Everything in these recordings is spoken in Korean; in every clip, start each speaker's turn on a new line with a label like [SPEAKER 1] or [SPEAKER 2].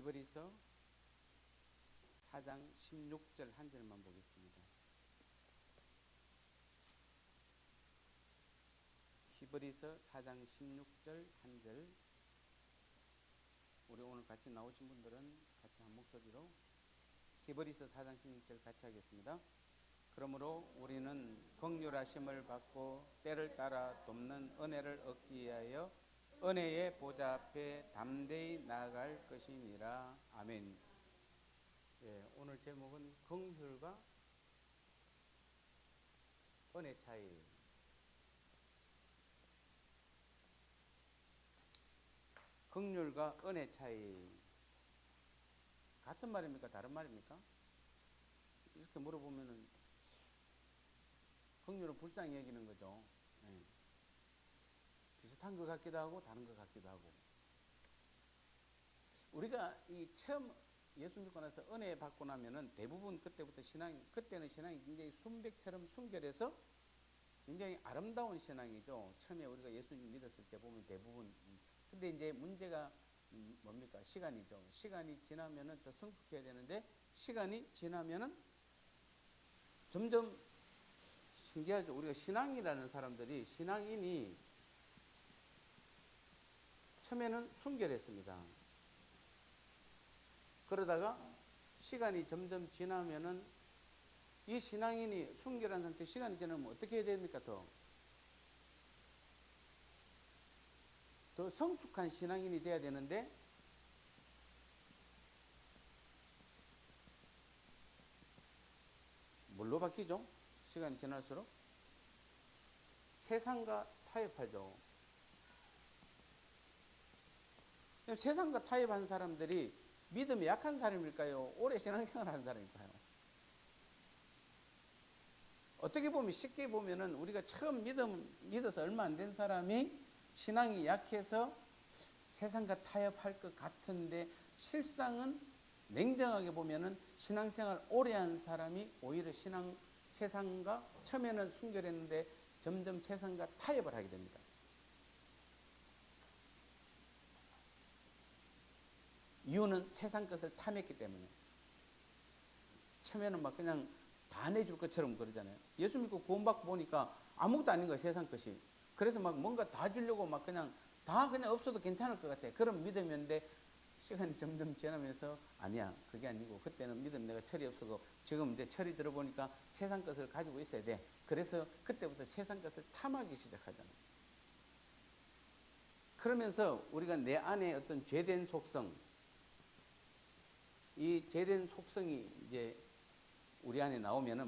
[SPEAKER 1] 히브리서 4장 16절 한 절만 보겠습니다. 히브리서 4장 16절 한 절. 우리 오늘 같이 나오신 분들은 같이 한 목소리로 히브리서 4장 16절 같이 하겠습니다. 그러므로 우리는 긍휼하심을 받고 때를 따라 돕는 은혜를 얻기 위하여 은혜의 보좌 앞에 담대히 나아갈 것이니라. 아멘. 예, 오늘 제목은 긍휼과 은혜 차이. 긍휼과 은혜 차이. 같은 말입니까? 다른 말입니까? 이렇게 물어보면은 긍휼은 불쌍히 여기는 거죠. 예. 비슷한 것 같기도 하고 다른 것 같기도 하고. 우리가 이 처음 예수 믿고 나서 은혜 받고 나면은 대부분 그때는 신앙이 굉장히 순백처럼 순결해서 굉장히 아름다운 신앙이죠. 처음에 우리가 예수님 믿었을 때 보면 대부분. 근데 이제 문제가 뭡니까? 시간이죠. 시간이 지나면은 더 성숙해야 되는데 시간이 지나면은 점점 신기하죠. 우리가 신앙이라는 사람들이 신앙인이 처음에는 순결했습니다. 그러다가 시간이 점점 지나면은 이 신앙인이 순결한 상태 시간이 지나면 어떻게 해야 됩니까? 더 성숙한 신앙인이 돼야 되는데 뭘로 바뀌죠? 시간이 지날수록 세상과 타협하죠. 세상과 타협한 사람들이 믿음이 약한 사람일까요? 오래 신앙생활 하는 사람일까요? 어떻게 보면 쉽게 보면은 우리가 처음 믿어서 얼마 안 된 사람이 신앙이 약해서 세상과 타협할 것 같은데 실상은 냉정하게 보면은 신앙생활 오래 한 사람이 오히려 세상과 처음에는 순결했는데 점점 세상과 타협을 하게 됩니다. 이유는 세상 것을 탐했기 때문에. 처음에는 막 그냥 다 내줄 것처럼 그러잖아요. 예수 믿고 구원받고 보니까 아무것도 아닌 거예요, 세상 것이. 그래서 막 뭔가 다 주려고 막 그냥 없어도 괜찮을 것 같아. 그런 믿음이었는데 시간이 점점 지나면서 아니야, 그게 아니고 그때는 믿음 내가 철이 없어서 지금 이제 철이 들어보니까 세상 것을 가지고 있어야 돼. 그래서 그때부터 세상 것을 탐하기 시작하잖아요. 그러면서 우리가 내 안에 어떤 죄된 속성, 이 죄된 속성이 이제 우리 안에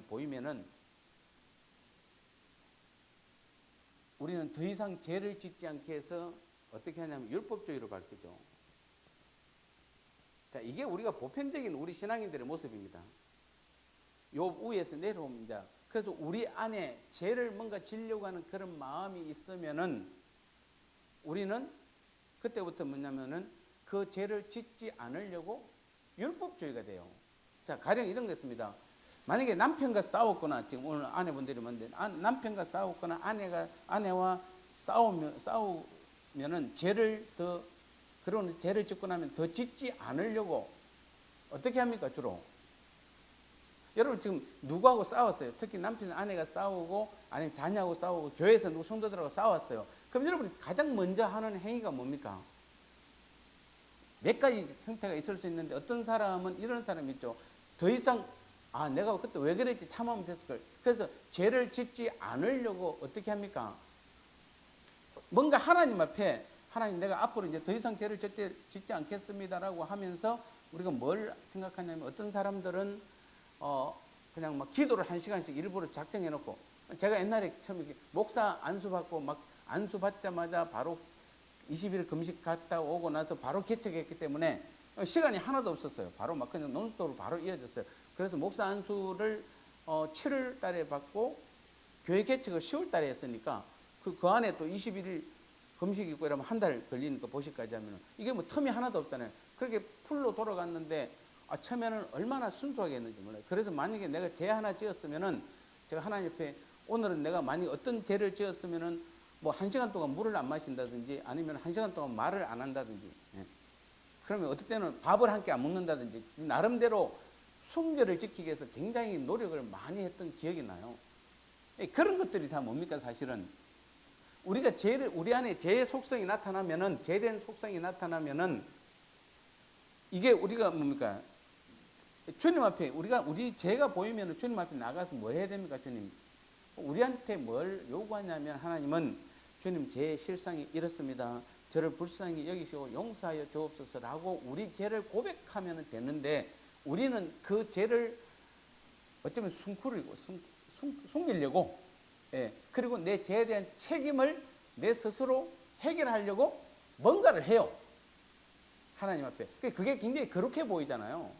[SPEAKER 1] 보이면은 우리는 더 이상 죄를 짓지 않게 해서 어떻게 하냐면 율법주의로 바뀌죠. 자, 이게 우리가 보편적인 우리 신앙인들의 모습입니다. 요 위에서 내려옵니다. 그래서 우리 안에 죄를 뭔가 지려고 하는 그런 마음이 있으면은 우리는 그때부터 뭐냐면은 그 죄를 짓지 않으려고 율법주의가 돼요. 자, 가령 이런 거 있습니다. 만약에 남편과 싸웠거나, 지금 오늘 아내분들이 뭔데, 남편과 싸웠거나, 아내와 싸우면은 그런 죄를 짓고 나면 더 짓지 않으려고 어떻게 합니까, 주로? 여러분 지금 누구하고 싸웠어요? 특히 남편, 아내가 싸우고, 아니면 자녀하고 싸우고, 교회에서 누구 성도들하고 싸웠어요. 그럼 여러분이 가장 먼저 하는 행위가 뭡니까? 몇 가지 형태가 있을 수 있는데 어떤 사람은 이런 사람이 있죠. 더 이상 내가 그때 왜 그랬지 참으면 됐을걸. 그래서 죄를 짓지 않으려고 어떻게 합니까? 뭔가 하나님 앞에 하나님 내가 앞으로 이제 더 이상 죄를 짓지 않겠습니다라고 하면서 우리가 뭘 생각하냐면 어떤 사람들은 그냥 막 기도를 1시간씩 일부러 작정해 놓고, 제가 옛날에 처음에 목사 안수 받고 막 안수 받자마자 바로 20일 금식 갔다 오고 나서 바로 개척했기 때문에 시간이 하나도 없었어요. 바로 막 그냥 논스톱으로 바로 이어졌어요. 그래서 목사 안수를 7월 달에 받고 교회 개척을 10월 달에 했으니까 그 안에 또 21일 금식이 있고 이러면 한 달 걸리니까 보시까지 하면 이게 뭐 텀이 하나도 없잖아요. 그렇게 풀로 돌아갔는데 처음에는 얼마나 순수하게 했는지 몰라요. 그래서 만약에 내가 죄 하나 지었으면은 제가 하나님 옆에 오늘은 내가 만약 어떤 죄를 지었으면은 뭐 1시간 동안 물을 안 마신다든지 아니면 1시간 동안 말을 안 한다든지, 예. 그러면 어떨 때는 밥을 함께 안 먹는다든지 나름대로 순결을 지키기 위해서 굉장히 노력을 많이 했던 기억이 나요. 그런 것들이 다 뭡니까? 사실은 우리가 우리 안에 죄의 속성이 나타나면은, 죄된 속성이 나타나면은 이게 우리가 뭡니까? 주님 앞에 우리 죄가 보이면 주님 앞에 나가서 뭐 해야 됩니까? 주님 우리한테 뭘 요구하냐면, 하나님은 주님 제 실상이 이렇습니다. 저를 불쌍히 여기시고 용서하여 주옵소서라고 우리 죄를 고백하면 되는데, 우리는 그 죄를 어쩌면 숨기려고, 그리고 내 죄에 대한 책임을 내 스스로 해결하려고 뭔가를 해요. 하나님 앞에. 그게 굉장히 거룩해 보이잖아요.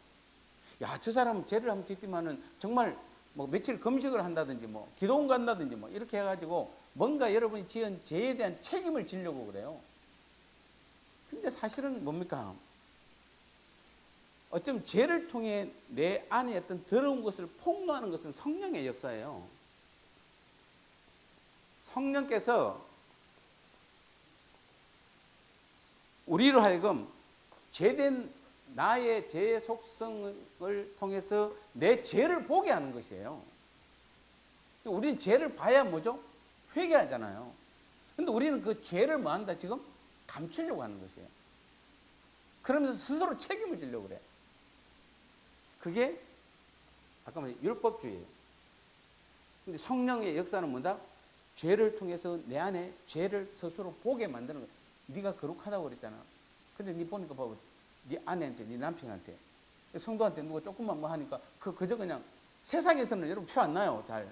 [SPEAKER 1] 야, 저 사람은 죄를 한번 짓지만은 정말 뭐 며칠 금식을 한다든지 뭐 기도원 간다든지 뭐 이렇게 해가지고 뭔가 여러분이 지은 죄에 대한 책임을 지려고 그래요. 근데 사실은 뭡니까? 어쩌면 죄를 통해 내 안에 어떤 더러운 것을 폭로하는 것은 성령의 역사예요. 성령께서 우리로 하여금 죄된 나의 죄의 속성을 통해서 내 죄를 보게 하는 것이에요. 우리는 죄를 봐야 뭐죠? 회개하잖아요. 근데 우리는 그 죄를 뭐 한다? 지금 감추려고 하는 것이에요. 그러면서 스스로 책임을 지려고 그래. 그게 아까 말한 율법주의예요. 근데 성령의 역사는 뭐다? 죄를 통해서 내 안에 죄를 스스로 보게 만드는 거야. 네가 거룩하다고 그랬잖아. 근데 네 보니까 봐봐. 네 아내한테, 네 남편한테, 성도한테 누가 조금만 뭐 하니까 그저 그냥 세상에서는 여러분 표 안 나요. 잘.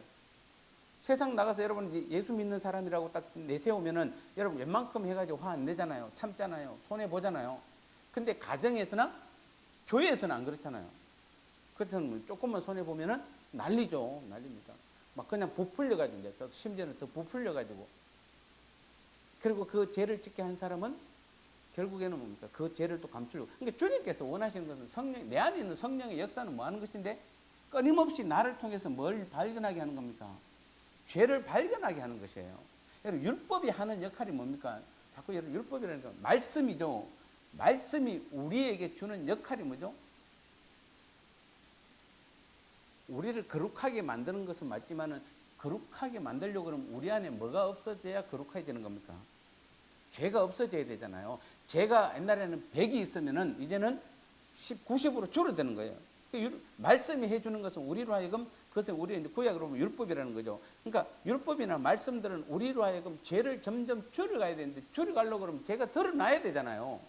[SPEAKER 1] 세상 나가서 여러분 예수 믿는 사람이라고 딱 내세우면은 여러분 웬만큼 해가지고 화 안 내잖아요. 참잖아요. 손해 보잖아요. 근데 가정에서나 교회에서는 안 그렇잖아요. 그래서 조금만 손해 보면은 난리죠. 난립니다. 막 그냥 부풀려가지고, 이제 심지어는 더 부풀려가지고. 그리고 그 죄를 짓게 한 사람은 결국에는 뭡니까? 그 죄를 또 감추려고. 그러니까 주님께서 원하시는 것은 내 안에 있는 성령의 역사는 뭐 하는 것인데, 끊임없이 나를 통해서 뭘 발견하게 하는 겁니까? 죄를 발견하게 하는 것이에요. 여러분, 율법이 하는 역할이 뭡니까? 자꾸 여러분, 율법이라니까 말씀이죠. 말씀이 우리에게 주는 역할이 뭐죠? 우리를 거룩하게 만드는 것은 맞지만은, 거룩하게 만들려고 그러면 우리 안에 뭐가 없어져야 거룩해지는 겁니까? 죄가 없어져야 되잖아요. 죄가 옛날에는 100이 있으면은 이제는 90으로 줄어드는 거예요. 말씀이 해주는 것은 우리로 하여금, 그것은 우리 구약으로 보면 율법이라는 거죠. 그러니까 율법이나 말씀들은 우리로 하여금 죄를 점점 줄여가야 되는데, 줄여가려고 그러면 죄가 드러나야 되잖아요.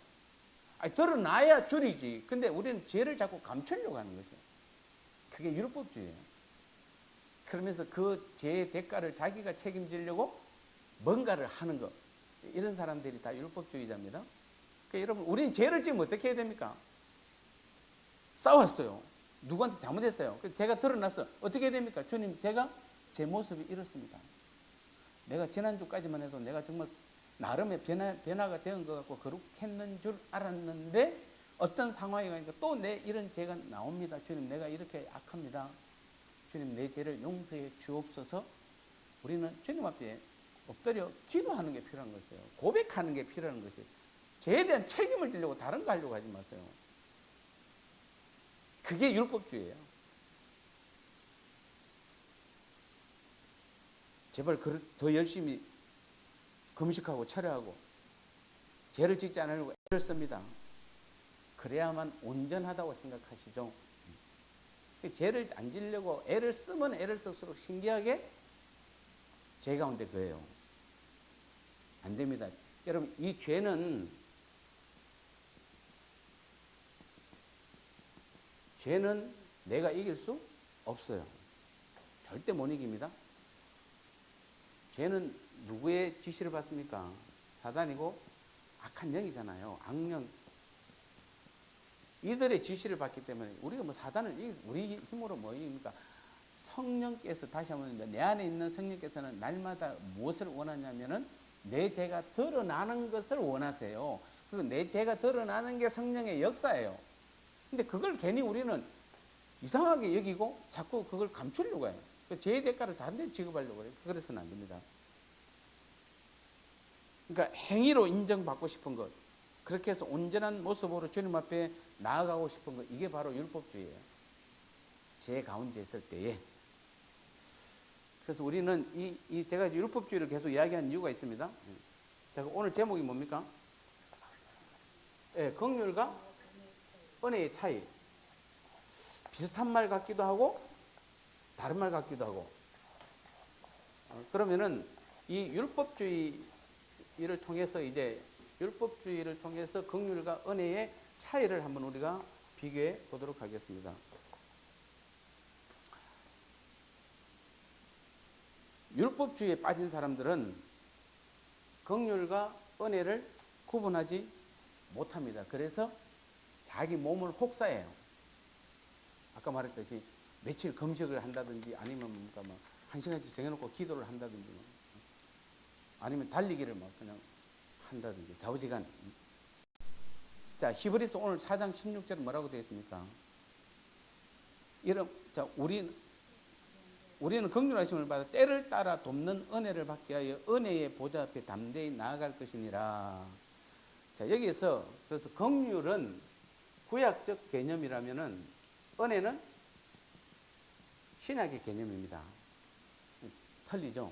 [SPEAKER 1] 아니, 드러나야 줄이지. 근데 우리는 죄를 자꾸 감추려고 하는 것이에요. 그게 율법주의예요. 그러면서 그 죄의 대가를 자기가 책임지려고 뭔가를 하는 것. 이런 사람들이 다 율법주의자입니다. 그러니까 여러분, 우리는 죄를 지으면 어떻게 해야 됩니까? 싸웠어요. 누구한테 잘못했어요. 제가 드러났어. 어떻게 해야 됩니까? 주님, 제가 제 모습이 이렇습니다. 내가 지난주까지만 해도 내가 정말 나름의 변화가 된 것 같고 거룩했는 줄 알았는데, 어떤 상황이 가니까 또 내 이런 죄가 나옵니다. 주님, 내가 이렇게 악합니다. 주님, 내 죄를 용서해 주옵소서. 우리는 주님 앞에 엎드려 기도하는 게 필요한 것이에요. 고백하는 게 필요한 것이에요. 죄에 대한 책임을 지려고 다른 거 하려고 하지 마세요. 그게 율법주의예요. 제발 더 열심히 금식하고 철회하고 죄를 짓지 않으려고 애를 씁니다. 그래야만 온전하다고 생각하시죠. 죄를 안 지려고 애를 쓰면 애를 쓸수록 신기하게 죄 가운데 그예요. 안 됩니다. 여러분, 이 죄는 내가 이길 수 없어요. 절대 못 이깁니다. 죄는 누구의 지시를 받습니까? 사단이고 악한 영이잖아요. 악령. 이들의 지시를 받기 때문에 우리가 뭐 사단을 우리 힘으로 뭐 이깁니까? 성령께서, 다시 한번 내 안에 있는 성령께서는 날마다 무엇을 원하냐면은 내 죄가 드러나는 것을 원하세요. 그리고 내 죄가 드러나는 게 성령의 역사예요. 근데 그걸 괜히 우리는 이상하게 여기고 자꾸 그걸 감추려고 해요. 죄의 대가를 다른 데 지급하려고 해요. 그래서는 안 됩니다. 그러니까 행위로 인정받고 싶은 것, 그렇게 해서 온전한 모습으로 주님 앞에 나아가고 싶은 거, 이게 바로 율법주의예요. 제 가운데 있을 때에. 그래서 우리는 제가 율법주의를 계속 이야기하는 이유가 있습니다. 자, 오늘 제목이 뭡니까? 예, 긍휼과 은혜의 차이. 비슷한 말 같기도 하고 다른 말 같기도 하고. 그러면은 이 율법주의를 통해서 율법주의를 통해서 긍휼과 은혜의 차이를 한번 우리가 비교해 보도록 하겠습니다. 율법주의에 빠진 사람들은 긍휼과 은혜를 구분하지 못합니다. 그래서 자기 몸을 혹사해요. 아까 말했듯이 며칠 금식을 한다든지 아니면 뭔가 막 1시간씩 정해놓고 기도를 한다든지 아니면 달리기를 막 그냥 한다든지 좌우지간. 자, 히브리서 오늘 4장 16절은 뭐라고 되어 있습니까? 자, 우리는 긍휼하심을 받아 때를 따라 돕는 은혜를 받게 하여 은혜의 보좌 앞에 담대히 나아갈 것이니라. 자, 여기에서 그래서 긍휼은 구약적 개념이라면은 은혜는 신약의 개념입니다. 틀리죠?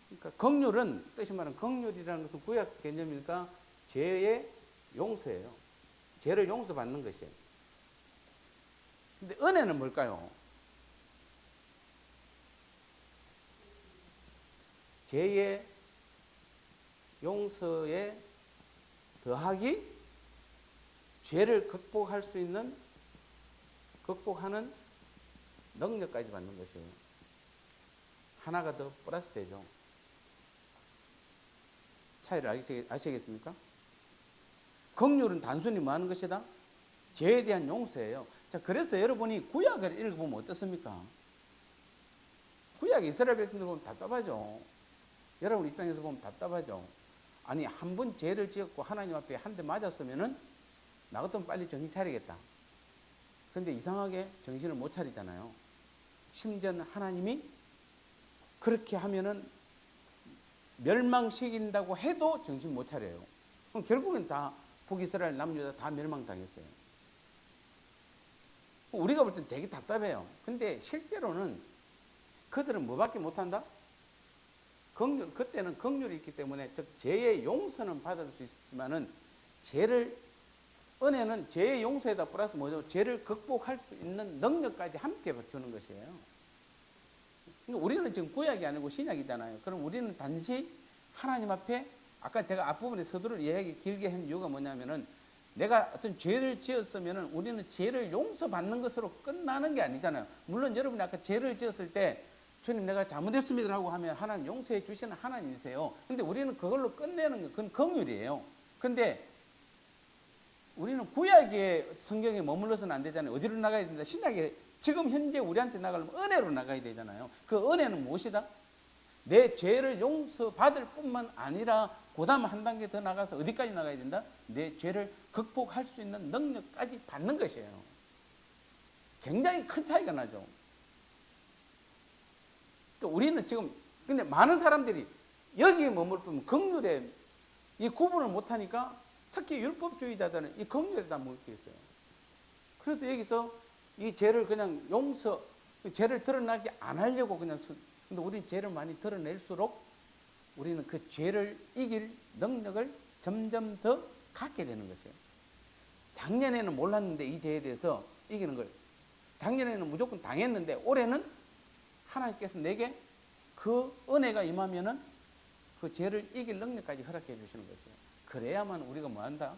[SPEAKER 1] 그러니까 긍휼은 뜻이 말하는 긍휼이라는 것은 구약 개념이니까 죄의 용서예요. 죄를 용서받는 것이에요. 근데 은혜는 뭘까요? 죄의 용서에 더하기 죄를 극복할 수 있는 극복하는 능력까지 받는 것이에요. 하나가 더 플러스 되죠. 차이를 아시겠습니까? 긍휼은 단순히 뭐 하는 것이다? 죄에 대한 용서예요. 자, 그래서 여러분이 구약을 읽어보면 어떻습니까? 구약 이스라엘 백성들 보면 답답하죠. 여러분 입장에서 보면 답답하죠. 아니, 한 번 죄를 지었고 하나님 앞에 한 대 맞았으면은 나 같으면 빨리 정신 차리겠다. 근데 이상하게 정신을 못 차리잖아요. 심지어는 하나님이 그렇게 하면은 멸망시킨다고 해도 정신 못 차려요. 그럼 결국엔 다 북이스라엘 남유다 다 멸망당했어요. 우리가 볼 땐 되게 답답해요. 근데 실제로는 그들은 뭐밖에 못한다? 그때는 긍휼이 있기 때문에 즉 죄의 용서는 받을 수 있지만은 은혜는 죄의 용서에다 플러스 뭐죠? 죄를 극복할 수 있는 능력까지 함께 주는 것이에요. 그러니까 우리는 지금 구약이 아니고 신약이잖아요. 그럼 우리는 단지 하나님 앞에 아까 제가 앞부분에 서두를 이야기 길게 한 이유가 뭐냐면은 내가 어떤 죄를 지었으면은 우리는 죄를 용서받는 것으로 끝나는 게 아니잖아요. 물론 여러분이 아까 죄를 지었을 때 주님 내가 잘못했습니다라고 하면 하나님 용서해 주시는 하나님이세요. 근데 우리는 그걸로 끝내는 거 그건 긍휼이에요. 근데 우리는 구약의 성경에 머물러서는 안 되잖아요. 어디로 나가야 된다? 신약에 지금 현재 우리한테 나가려면 은혜로 나가야 되잖아요. 그 은혜는 무엇이다? 내 죄를 용서받을 뿐만 아니라 그 다음 한 단계 더 나가서 어디까지 나가야 된다? 내 죄를 극복할 수 있는 능력까지 받는 것이에요. 굉장히 큰 차이가 나죠. 또 우리는 지금 근데 많은 사람들이 여기에 머물 뿐 긍휼에 이 구분을 못하니까 특히 율법주의자들은 이 긍휼에다 묶여 있어요. 그래도 여기서 이 죄를 그냥 죄를 드러나게 안 하려고 그냥 근데 우리는 죄를 많이 드러낼수록 우리는 그 죄를 이길 능력을 점점 더 갖게 되는 것이에요. 작년에는 몰랐는데 이 죄에 대해서 이기는 걸. 작년에는 무조건 당했는데 올해는 하나님께서 내게 그 은혜가 임하면은 그 죄를 이길 능력까지 허락해 주시는 것이에요. 그래야만 우리가 뭐 한다?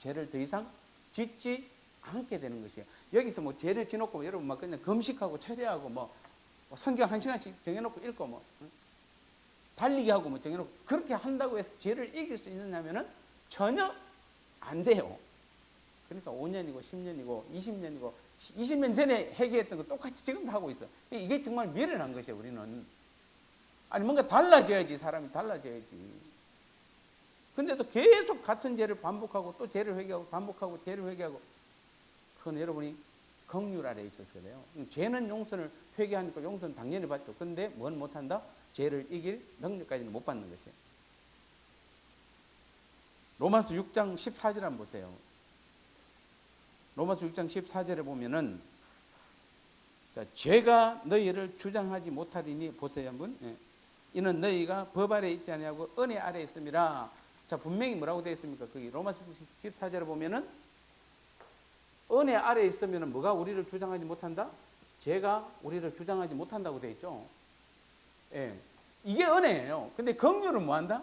[SPEAKER 1] 죄를 더 이상 짓지 않게 되는 것이에요. 여기서 뭐 죄를 지놓고 여러분 막 그냥 금식하고 철회하고 뭐 성경 1시간씩 정해놓고 읽고 뭐 달리기 하고 뭐 정해놓고 그렇게 한다고 해서 죄를 이길 수 있느냐면은 전혀 안 돼요. 그러니까 5년이고 10년이고 20년이고 20년 전에 회개했던 거 똑같이 지금도 하고 있어. 이게 정말 미련한 것이에요. 우리는 아니 뭔가 달라져야지. 사람이 달라져야지. 근데도 계속 같은 죄를 반복하고 또 죄를 회개하고 반복하고 죄를 회개하고 그건 여러분이 긍휼 아래에 있어서 그래요. 죄는 용서를 회개하니까 용서는 당연히 받죠. 근데 뭔 못한다? 죄를 이길 능력까지는 못 받는 것이에요. 로마서 6장 14절 한번 보세요. 로마서 6장 14절에 보면은 자, 죄가 너희를 주장하지 못하리니 보세요 한번. 예. 이는 너희가 법 아래 있지 아니하고 은혜 아래 있음이라. 자, 분명히 뭐라고 되어 있습니까? 거기 로마서 14절에 보면은 은혜 아래 있으면은 뭐가 우리를 주장하지 못한다? 죄가 우리를 주장하지 못한다고 되어 있죠. 예. 이게 은혜예요. 근데 긍휼은 뭐 한다?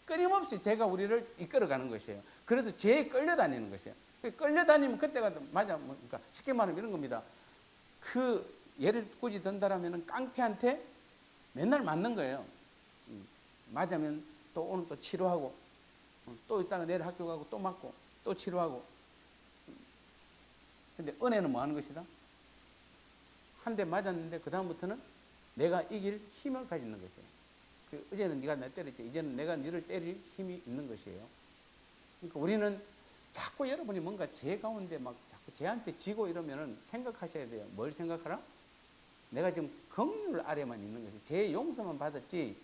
[SPEAKER 1] 끊임없이 죄가 우리를 이끌어가는 것이에요. 그래서 죄에 끌려다니는 것이에요. 끌려다니면 그때가 맞아. 그러니까 쉽게 말하면 이런 겁니다. 그 예를 굳이 든다라면 깡패한테 맨날 맞는 거예요. 맞으면 또 오늘 또 치료하고 또 이따가 내일 학교 가고 또 맞고 또 치료하고. 근데 은혜는 뭐 하는 것이다? 한 대 맞았는데 그 다음부터는 내가 이길 힘을 가지는 것이에요. 어제는 네가 나 때렸지. 이제는 내가 너를 때릴 힘이 있는 것이에요. 그러니까 우리는 자꾸 여러분이 뭔가 죄 가운데 막 자꾸 죄한테 지고 이러면은 생각하셔야 돼요. 뭘 생각하라? 내가 지금 긍휼 아래만 있는 것이 죄 용서만 받았지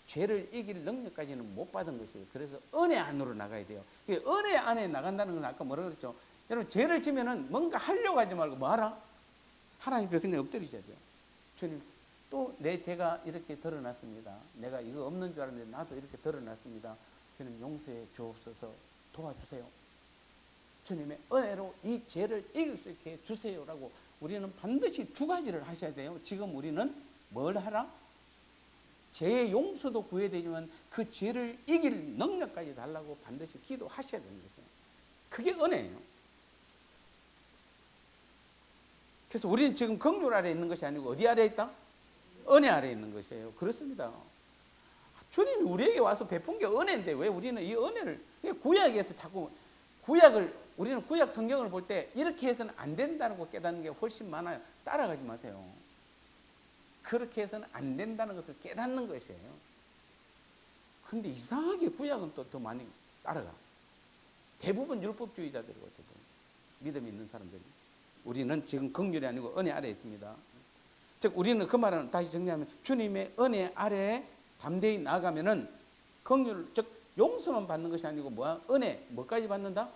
[SPEAKER 1] 죄를 이길 능력까지는 못 받은 것이에요. 그래서 은혜 안으로 나가야 돼요. 은혜 안에 나간다는 건 아까 뭐라 그랬죠? 여러분 죄를 지면은 뭔가 하려고 하지 말고 뭐 하라? 하나님 앞에 그냥 엎드리셔야 돼요. 주님, 또 내 죄가 이렇게 드러났습니다. 내가 이거 없는 줄 알았는데 나도 이렇게 드러났습니다. 주님 용서해 주옵소서, 도와주세요. 주님의 은혜로 이 죄를 이길 수 있게 해주세요라고 우리는 반드시 두 가지를 하셔야 돼요. 지금 우리는 뭘 하라? 죄의 용서도 구해야 되지만 그 죄를 이길 능력까지 달라고 반드시 기도하셔야 되는 거죠. 그게 은혜예요. 그래서 우리는 지금 긍휼 아래에 있는 것이 아니고 어디 아래에 있다? 은혜 아래에 있는 것이에요. 그렇습니다. 주님이 우리에게 와서 베푼 게 은혜인데 왜 우리는 이 은혜를 구약에서 자꾸 우리는 구약 성경을 볼 때 이렇게 해서는 안 된다는 거 깨닫는 게 훨씬 많아요. 따라가지 마세요. 그렇게 해서는 안 된다는 것을 깨닫는 것이에요. 그런데 이상하게 구약은 또 더 많이 따라가. 대부분 율법주의자들이거든요. 믿음이 있는 사람들이. 우리는 지금 긍휼이 아니고 은혜 아래에 있습니다. 즉 우리는 그 말은 다시 정리하면 주님의 은혜 아래에 담대히 나아가면은 긍휼 즉 용서만 받는 것이 아니고 뭐야? 은혜 뭐까지 받는다?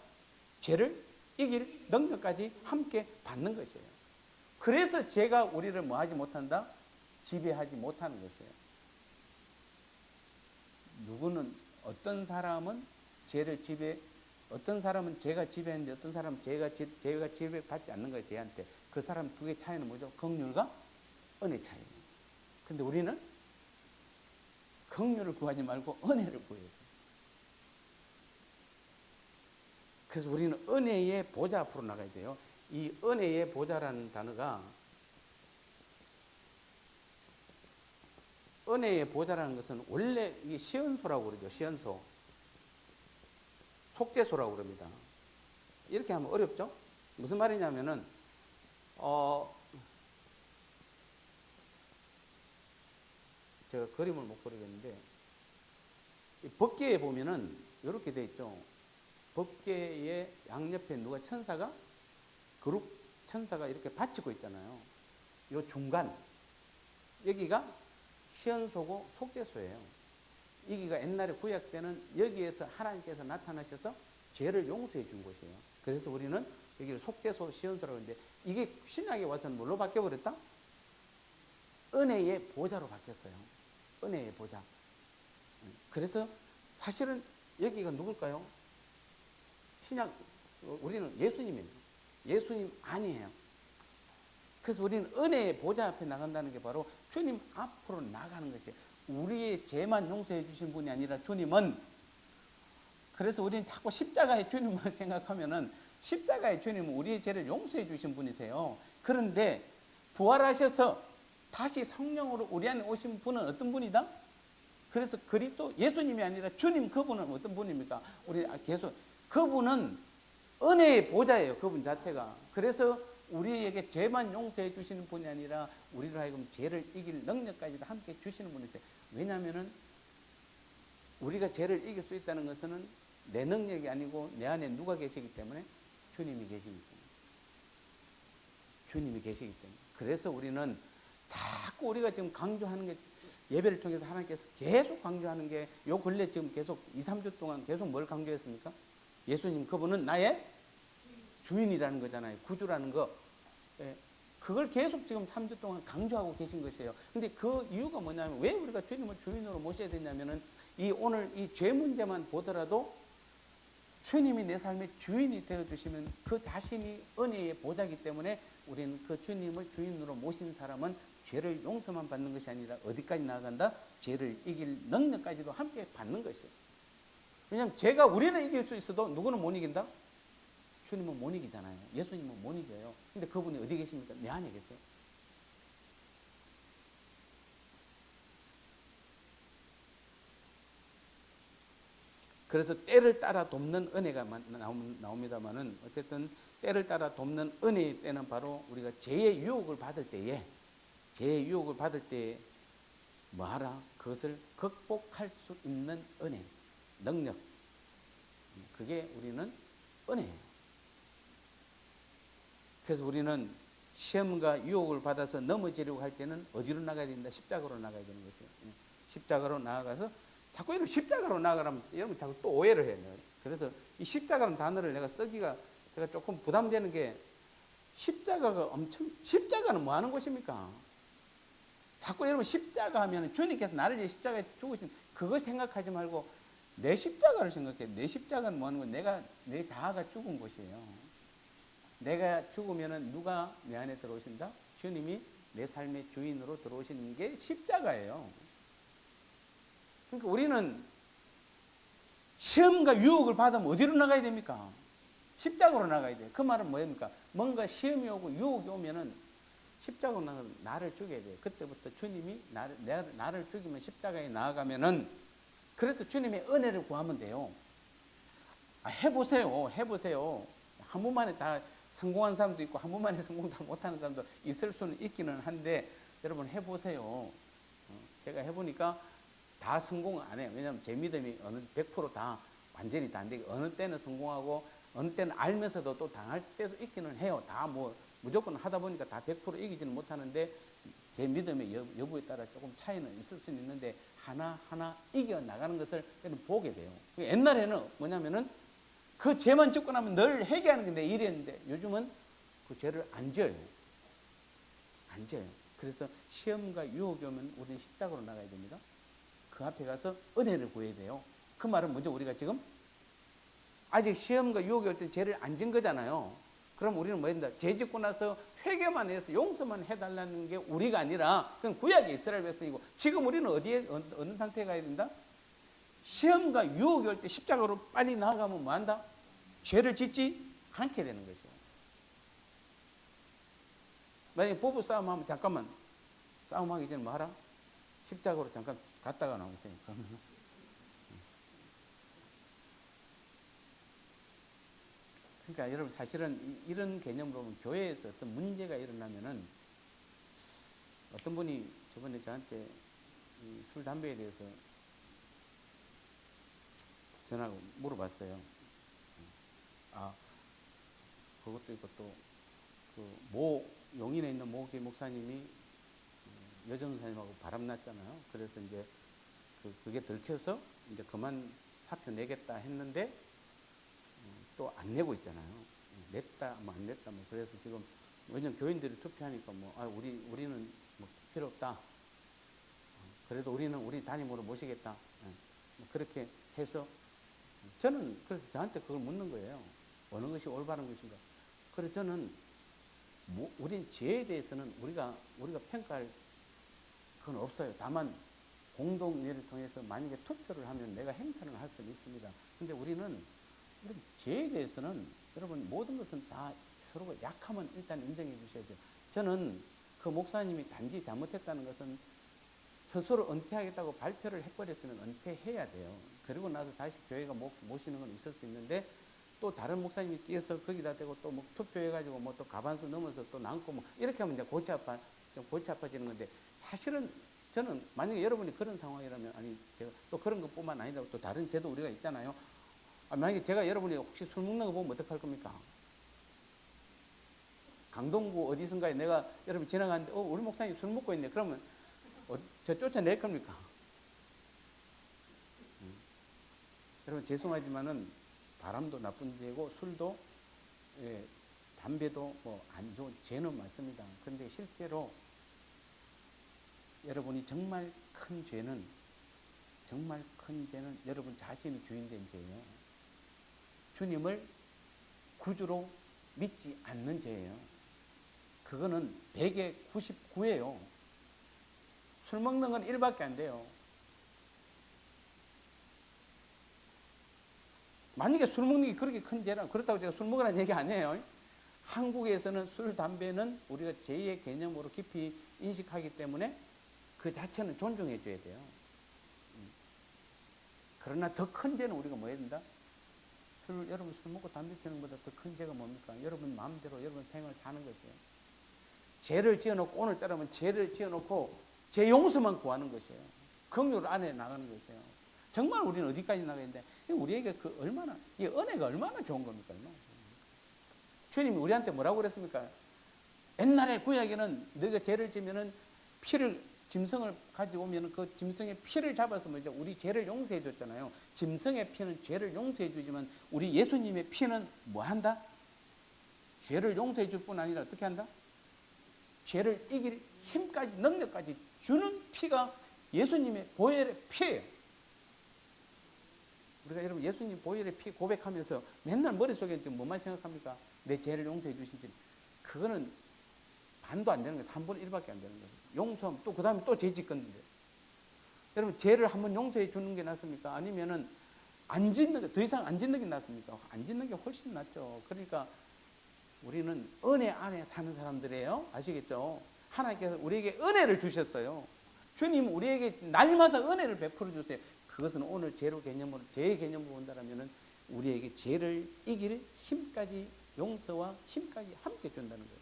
[SPEAKER 1] 죄를 이길 능력까지 함께 받는 것이에요. 그래서 죄가 우리를 뭐하지 못한다? 지배하지 못하는 것이에요. 누구는 어떤 사람은 죄를 지배 어떤 사람은 죄가 지배했는데 어떤 사람은 죄가 지배받지 않는 거예요. 죄한테. 그 사람 두 개 차이는 뭐죠? 긍휼과 은혜 차이예요. 근데 우리는 긍휼을 구하지 말고 은혜를 구해야 돼요. 그래서 우리는 은혜의 보좌 앞으로 나가야 돼요. 이 은혜의 보좌라는 단어가 은혜의 보좌라는 것은 원래 이게 시연소라고 그러죠. 시연소. 속죄소라고 그럽니다. 이렇게 하면 어렵죠? 무슨 말이냐면은 제가 그림을 못 그리겠는데 법궤에 보면은 이렇게 돼 있죠. 법궤의 양옆에 누가 천사가 그룹 천사가 이렇게 받치고 있잖아요. 이 중간 여기가 시연소고 속죄소예요. 여기가 옛날에 구약 때는 여기에서 하나님께서 나타나셔서 죄를 용서해 준 곳이에요. 그래서 우리는 여기를 속죄소 시연소라고 하는데 이게 신약에 와서는 뭘로 바뀌어버렸다? 은혜의 보좌로 바뀌었어요. 은혜의 보좌. 그래서 사실은 여기가 누굴까요? 신약 우리는 예수님이에요. 예수님 아니에요. 그래서 우리는 은혜의 보좌 앞에 나간다는 게 바로 주님 앞으로 나가는 것이에요. 우리의 죄만 용서해 주신 분이 아니라 주님은 그래서 우리는 자꾸 십자가의 주님만 생각하면은 십자가의 주님은 우리의 죄를 용서해 주신 분이세요. 그런데 부활하셔서 다시 성령으로 우리 안에 오신 분은 어떤 분이다? 그래서 그리스도 예수님이 아니라 주님 그분은 어떤 분입니까? 우리 계속 그분은 은혜의 보좌예요. 그분 자체가. 그래서 우리에게 죄만 용서해 주시는 분이 아니라 우리로 하여금 죄를 이길 능력까지도 함께 주시는 분이세요. 왜냐하면은 우리가 죄를 이길 수 있다는 것은 내 능력이 아니고 내 안에 누가 계시기 때문에 주님이 계시기 때문에. 주님이 계시기 때문에. 그래서 우리는 자꾸 우리가 지금 강조하는 게 예배를 통해서 하나님께서 계속 강조하는 게 요 근래 지금 계속 2, 3주 동안 계속 뭘 강조했습니까? 예수님 그분은 나의 주인이라는 거잖아요. 구주라는 거. 예. 그걸 계속 지금 3주 동안 강조하고 계신 것이에요. 근데 그 이유가 뭐냐면 왜 우리가 주님을 주인으로 모셔야 되냐면은 이 오늘 이 죄 문제만 보더라도 주님이 내 삶의 주인이 되어주시면 그 자신이 은혜의 보좌이기 때문에 우리는 그 주님을 주인으로 모신 사람은 죄를 용서만 받는 것이 아니라 어디까지 나아간다? 죄를 이길 능력까지도 함께 받는 것이에요. 왜냐하면 죄가 우리는 이길 수 있어도 누구는 못 이긴다? 주님은 못 이기잖아요. 예수님은 못 이겨요. 근데 그분이 어디 계십니까? 내 안에 계세요. 그래서 때를 따라 돕는 은혜가 나옵니다만은 어쨌든 때를 따라 돕는 은혜의 때는 바로 우리가 죄의 유혹을 받을 때에 뭐하라? 그것을 극복할 수 있는 은혜, 능력. 그게 우리는 은혜예요. 그래서 우리는 시험과 유혹을 받아서 넘어지려고 할 때는 어디로 나가야 된다? 십자가로 나가야 되는 거죠. 십자가로 나아가서 자꾸 이런 십자가로 나아가라면 여러분 자꾸 또 오해를 해요. 그래서 이 십자가라는 단어를 내가 쓰기가 제가 조금 부담되는 게 십자가는 뭐 하는 것입니까? 자꾸 여러분 십자가 하면 주님께서 나를 위해 십자가에 죽으신 그거 생각하지 말고 내 십자가를 생각해. 내 십자가는 뭐 하는 거야? 내 자아가 죽은 것이에요. 내가 죽으면은 누가 내 안에 들어오신다? 주님이 내 삶의 주인으로 들어오시는 게 십자가예요. 그러니까 우리는 시험과 유혹을 받으면 어디로 나가야 됩니까? 십자가로 나가야 돼요. 그 말은 뭐입니까? 뭔가 시험이 오고 유혹이 오면은 십자가로 나가서 나를 죽여야 돼요. 그때부터 주님이 나를 죽이면 십자가에 나아가면은 그래서 주님의 은혜를 구하면 돼요. 해보세요. 한 번만에 다 성공한 사람도 있고 한 번만에 성공 다 못하는 사람도 있을 수는 있기는 한데 여러분 해보세요. 제가 해보니까 다 성공 안 해요. 왜냐하면 제 믿음이 어느 100% 완전히 다 안 되고 어느 때는 성공하고 어느 때는 알면서도 또 당할 때도 있기는 해요. 다 뭐 무조건 하다 보니까 다 100% 이기지는 못하는데 제 믿음의 여부에 따라 조금 차이는 있을 수는 있는데 하나하나 이겨나가는 것을 보게 돼요. 옛날에는 뭐냐면은 그 죄만 짓고 나면 늘 회개하는 게 내 일이었는데 요즘은 그 죄를 안 지어요. 그래서 시험과 유혹이 오면 우리는 십자가로 나가야 됩니다. 그 앞에 가서 은혜를 구해야 돼요. 그 말은 먼저 우리가 지금 아직 시험과 유혹이 올 때 죄를 안 진 거잖아요. 그럼 우리는 뭐 해야 된다? 죄 짓고 나서 회개만 해서 용서만 해달라는 게 우리가 아니라 그건 구약의 이스라엘 백성이고 지금 우리는 어느 상태에 가야 된다? 시험과 유혹이 올 때 십자가로 빨리 나아가면 뭐 한다? 죄를 짓지 않게 되는 것이요. 만약에 부부 싸움하면 잠깐만 싸움하기 전에 뭐 하라? 십자가로 잠깐 갔다가 나오세요. 그러니까 여러분 사실은 이런 개념으로 보면 교회에서 어떤 문제가 일어나면은 어떤 분이 저번에 저한테 술, 담배에 대해서 전화하고 물어봤어요. 그것도 있고 또 용인에 있는 모교회 목사님이 여전사님하고 바람났잖아요. 그래서 이제 그게 들켜서 이제 그만 사표 내겠다 했는데 또 안 내고 있잖아요. 냈다 뭐 안 냈다 뭐 그래서 지금 왜냐면 교인들이 투표하니까 우리는 뭐 필요 없다. 그래도 우리는 우리 담임으로 모시겠다. 뭐 그렇게 해서 저는 그래서 저한테 그걸 묻는 거예요. 어느 것이 올바른 것인가. 그래서 저는 우린 죄에 대해서는 우리가 평가할 그건 없어요. 다만 공동회를 통해서 만약에 투표를 하면 내가 행사를 할 수는 있습니다. 근데 우리는 죄에 대해서는 여러분 모든 것은 다 서로가 약하면 일단 인정해 주셔야 돼요. 저는 그 목사님이 단지 잘못했다는 것은 스스로 은퇴하겠다고 발표를 해버렸으면 은퇴해야 돼요. 그리고 나서 다시 교회가 모시는 건 있을 수 있는데 또 다른 목사님이 끼어서 거기다 대고 또 뭐 투표해가지고 뭐 또 가반수 넘어서 또 남고 뭐 이렇게 하면 이제 골치 아파지는 건데 사실은 저는 만약에 여러분이 그런 상황이라면 제가 또 그런 것뿐만 아니라 또 다른 제도 우리가 있잖아요. 만약에 제가 여러분이 혹시 술 먹는 거 보면 어떡할 겁니까? 강동구 어디선가에 내가 여러분 지나가는데 우리 목사님 술 먹고 있네. 그러면 저 쫓아낼 겁니까? 여러분 죄송하지만은 바람도 나쁜 죄고 술도 담배도 뭐 안 좋은 죄는 맞습니다. 그런데 실제로 여러분이 정말 큰 죄는 여러분 자신이 주인된 죄예요. 주님을 구주로 믿지 않는 죄예요. 그거는 100에 99예요. 술 먹는 건 1밖에 안 돼요. 만약에 술 먹는 게 그렇게 큰 죄라 그렇다고 제가 술 먹으라는 얘기 아니에요. 한국에서는 술, 담배는 우리가 죄의 개념으로 깊이 인식하기 때문에 그 자체는 존중해 줘야 돼요. 그러나 더 큰 죄는 우리가 뭐 해야 된다? 여러분 술 먹고 담배 피우는 것보다 더 큰 죄가 뭡니까? 여러분 마음대로 여러분 생활 사는 것이에요. 죄를 지어놓고 오늘따라면 죄를 지어놓고 죄 용서만 구하는 것이에요. 긍휼 안에 나가는 것이에요. 정말 우리는 어디까지 나가야 되는데 우리에게 이 은혜가 얼마나 좋은 겁니까? 주님이 우리한테 뭐라고 그랬습니까? 옛날에 구약에는 너희가 죄를 지면은 짐승을 가지고 오면 그 짐승의 피를 잡아서 우리 죄를 용서해 줬잖아요. 짐승의 피는 죄를 용서해 주지만 우리 예수님의 피는 뭐 한다? 죄를 용서해 줄 뿐 아니라 어떻게 한다? 죄를 이길 힘까지 능력까지 주는 피가 예수님의 보혈의 피예요. 우리가 여러분 예수님 보혈의 피 고백하면서 맨날 머릿속에 지금 뭐만 생각합니까? 내 죄를 용서해 주신 줄. 그거는 반도 안 되는 거예요. 3분의 1밖에 안 되는 거예요. 용서하면 또 그 다음에 또 죄 짓건데. 여러분 죄를 한번 용서해 주는 게 낫습니까? 아니면은 안 짓는 게, 더 이상 안 짓는 게 낫습니까? 안 짓는 게 훨씬 낫죠. 그러니까 우리는 은혜 안에 사는 사람들이에요. 아시겠죠? 하나님께서 우리에게 은혜를 주셨어요. 주님 우리에게 날마다 은혜를 베풀어 주세요. 그것은 오늘 죄의 개념으로 본다면은 우리에게 죄를 이길 힘까지 용서와 힘까지 함께 준다는 거예요.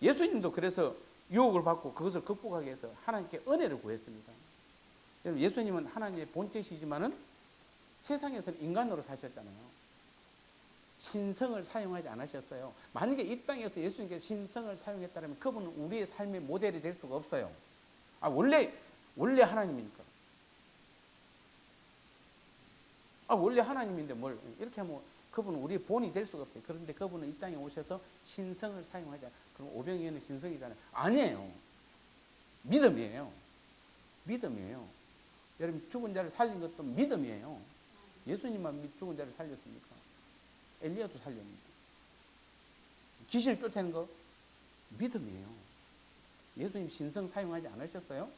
[SPEAKER 1] 예수님도 그래서 유혹을 받고 그것을 극복하기 위해서 하나님께 은혜를 구했습니다. 여러분 예수님은 하나님의 본체시지만은 세상에서는 인간으로 사셨잖아요. 신성을 사용하지 않으셨어요. 만약에 이 땅에서 예수님께서 신성을 사용했다면 그분은 우리의 삶의 모델이 될 수가 없어요. 원래 하나님이니까. 원래 하나님인데 뭘 이렇게 하면 그분은 우리의 본이 될 수가 없어요. 그런데 그분은 이 땅에 오셔서 신성을 사용하자. 그럼 오병이어는 신성이잖아요. 아니에요. 믿음이에요. 여러분 죽은 자를 살린 것도 믿음이에요. 예수님만 죽은 자를 살렸습니까? 엘리야도 살렸는데. 귀신을 쫓아내는 거 믿음이에요. 예수님 신성 사용하지 않으셨어요?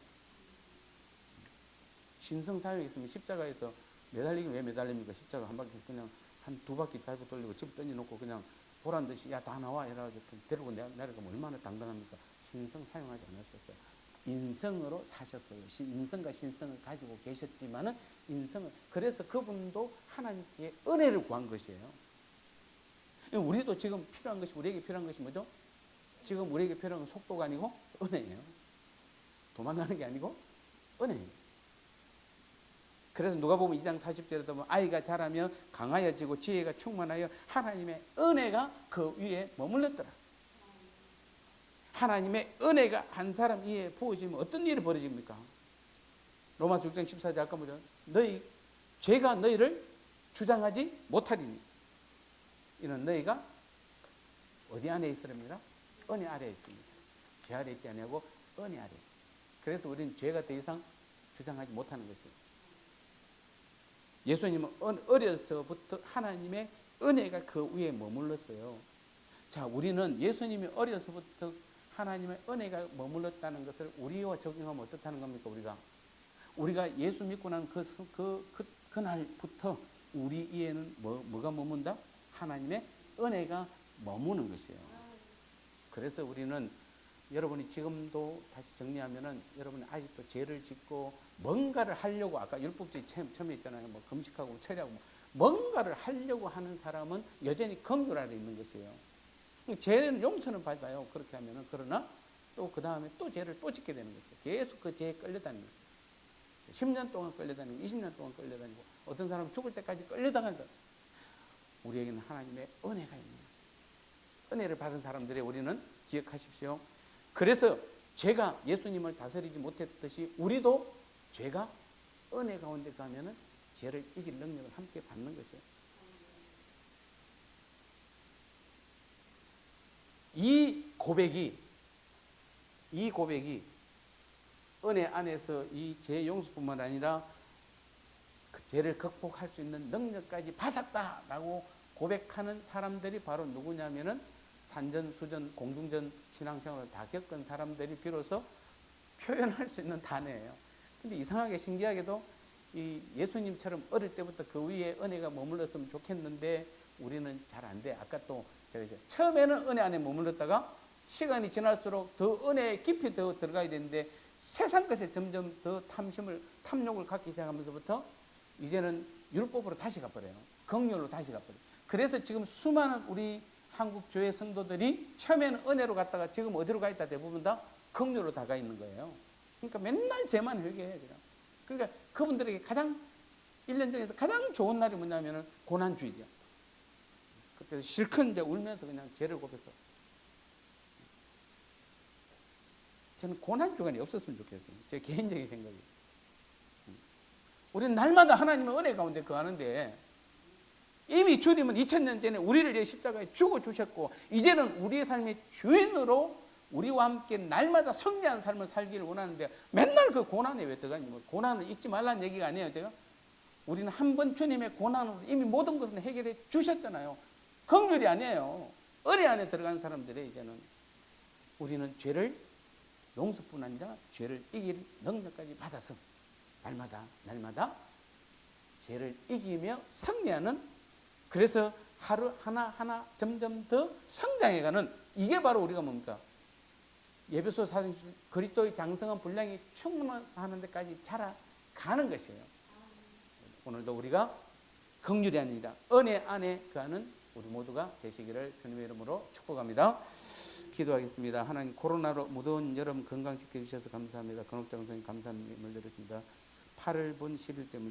[SPEAKER 1] 신성 사용했으면 십자가에서 매달리긴 왜 매달립니까? 십자가 한 바퀴 그냥 한 두 바퀴 달고 돌리고 집 던져놓고 그냥 보란 듯이 야 다 나와 이래가지고 데리고 내려가면 얼마나 당당합니까? 신성 사용하지 않으셨어요. 인성으로 사셨어요. 인성과 신성을 가지고 계셨지만은 그래서 그분도 하나님께 은혜를 구한 것이에요. 우리도 지금 우리에게 필요한 것이 뭐죠? 지금 우리에게 필요한 건 속도가 아니고 은혜예요. 도망가는 게 아니고 은혜예요. 그래서 누가 보면 2장 40절에 보면 아이가 자라며 강하여지고 지혜가 충만하여 하나님의 은혜가 그 위에 머물렀더라. 하나님의 은혜가 한 사람 위에 부어지면 어떤 일이 벌어집니까? 로마서 6장 14절 아까 뭐죠? 죄가 너희를 주장하지 못하리니 이는 너희가 어디 안에 있으랍니까? 은혜 아래에 있습니다. 죄 아래에 있지 아니하고 은혜 아래. 그래서 우리는 죄가 더 이상 주장하지 못하는 것입니다. 예수님은 어려서부터 하나님의 은혜가 그 위에 머물렀어요. 자, 우리는 예수님이 어려서부터 하나님의 은혜가 머물렀다는 것을 우리와 적용하면 어떻다는 겁니까? 우리가 예수 믿고 난 그날부터 우리 위에는 뭐가 머문다? 하나님의 은혜가 머무는 것이에요. 그래서 우리는 여러분이 지금도 다시 정리하면은 여러분이 아직도 죄를 짓고 뭔가를 하려고 아까 율법주의 처음에 있잖아요. 뭐 금식하고 철야하고 뭔가를 하려고 하는 사람은 여전히 긍휼 아래 있는 것이에요. 죄는 용서는 받아요. 그렇게 하면은 그러나 또 그 다음에 또 죄를 또 짓게 되는 것이에요. 계속 그 죄에 끌려다니는 것이에요. 10년 동안 끌려다니고 20년 동안 끌려다니고 어떤 사람은 죽을 때까지 끌려다간다. 우리에게는 하나님의 은혜가 있는 거예요. 은혜를 받은 사람들이 우리는 기억하십시오. 그래서 죄가 예수님을 다스리지 못했듯이 우리도 죄가 은혜 가운데 가면은 죄를 이길 능력을 함께 받는 것이에요. 이 고백이 은혜 안에서 이 죄 용서뿐만 아니라 그 죄를 극복할 수 있는 능력까지 받았다라고 고백하는 사람들이 바로 누구냐면은 산전수전 공중전 신앙생활을 다 겪은 사람들이 비로소 표현할 수 있는 단어예요. 근데 이상하게 신기하게도 이 예수님처럼 어릴 때부터 그 위에 은혜가 머물렀으면 좋겠는데 우리는 잘 안 돼. 아까 또 제가 처음에는 은혜 안에 머물렀다가 시간이 지날수록 더 은혜에 깊이 더 들어가야 되는데 세상 것에 점점 더 탐욕을 갖기 시작하면서부터 이제는 율법으로 다시 가버려요. 긍휼로 다시 가버려요. 그래서 지금 수많은 우리 한국 교회 성도들이 처음에는 은혜로 갔다가 지금 어디로 가 있다 대부분 다 긍휼로 다 가 있는 거예요. 그러니까 맨날 죄만 회개해요. 그러니까 그분들에게 가장 1년 중에서 가장 좋은 날이 뭐냐면은 고난주일이야. 그때 실컷 이제 울면서 그냥 죄를 고백해. 저는 고난주간이 없었으면 좋겠어요. 제 개인적인 생각이에요. 우리는 날마다 하나님의 은혜 가운데 거하는데 이미 주님은 2000년 전에 우리를 위해 십자가에 죽어주셨고 이제는 우리의 삶의 주인으로 우리와 함께 날마다 승리한 삶을 살기를 원하는데 맨날 그 고난에 왜 들어가니? 뭐 고난을 잊지 말라는 얘기가 아니에요. 제가 우리는 한 번 주님의 고난으로 이미 모든 것을 해결해 주셨잖아요. 긍휼이 아니에요. 은혜 안에 들어간 사람들이 이제는 우리는 죄를 용서뿐 아니라 죄를 이길 능력까지 받아서 날마다 죄를 이기며 승리하는, 그래서 하루 하나 점점 더 성장해가는, 이게 바로 우리가 뭡니까? 예배소 사진 그리스도의 장성한 분량이 충만하는 데까지 자라가는 것이에요. 오늘도 우리가 긍휼이 아니라 은혜 안에 거하는 우리 모두가 되시기를 주님의 이름으로 축복합니다. 기도하겠습니다. 하나님, 코로나로 무더운 여름 건강 지켜주셔서 감사합니다. 건옥장 선생님 감사함을 드렸습니다. 8월 본 11째